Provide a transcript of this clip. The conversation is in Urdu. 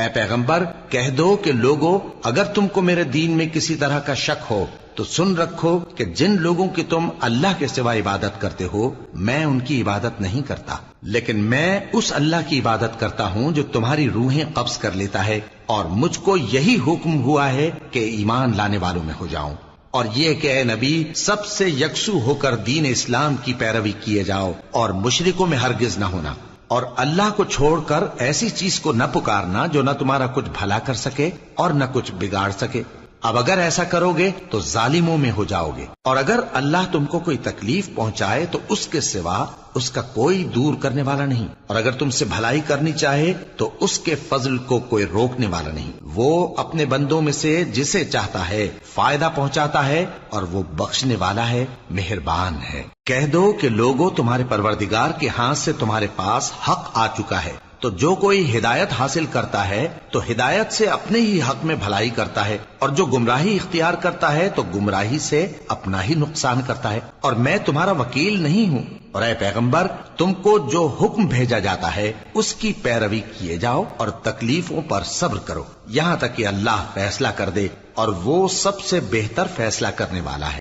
اے پیغمبر کہہ دو کہ لوگو اگر تم کو میرے دین میں کسی طرح کا شک ہو تو سن رکھو کہ جن لوگوں کی تم اللہ کے سوا عبادت کرتے ہو میں ان کی عبادت نہیں کرتا، لیکن میں اس اللہ کی عبادت کرتا ہوں جو تمہاری روحیں قبض کر لیتا ہے، اور مجھ کو یہی حکم ہوا ہے کہ ایمان لانے والوں میں ہو جاؤں، اور یہ کہ اے نبی سب سے یکسو ہو کر دین اسلام کی پیروی کیے جاؤ اور مشرکوں میں ہرگز نہ ہونا، اور اللہ کو چھوڑ کر ایسی چیز کو نہ پکارنا جو نہ تمہارا کچھ بھلا کر سکے اور نہ کچھ بگاڑ سکے۔ اب اگر ایسا کرو گے تو ظالموں میں ہو جاؤ گے، اور اگر اللہ تم کو کوئی تکلیف پہنچائے تو اس کے سوا اس کا کوئی دور کرنے والا نہیں، اور اگر تم سے بھلائی کرنی چاہے تو اس کے فضل کو کوئی روکنے والا نہیں۔ وہ اپنے بندوں میں سے جسے چاہتا ہے فائدہ پہنچاتا ہے، اور وہ بخشنے والا ہے، مہربان ہے۔ کہہ دو کہ لوگوں تمہارے پروردگار کے ہاتھ سے تمہارے پاس حق آ چکا ہے، تو جو کوئی ہدایت حاصل کرتا ہے تو ہدایت سے اپنے ہی حق میں بھلائی کرتا ہے، اور جو گمراہی اختیار کرتا ہے تو گمراہی سے اپنا ہی نقصان کرتا ہے، اور میں تمہارا وکیل نہیں ہوں۔ اور اے پیغمبر تم کو جو حکم بھیجا جاتا ہے اس کی پیروی کیے جاؤ اور تکلیفوں پر صبر کرو، یہاں تک کہ اللہ فیصلہ کر دے، اور وہ سب سے بہتر فیصلہ کرنے والا ہے۔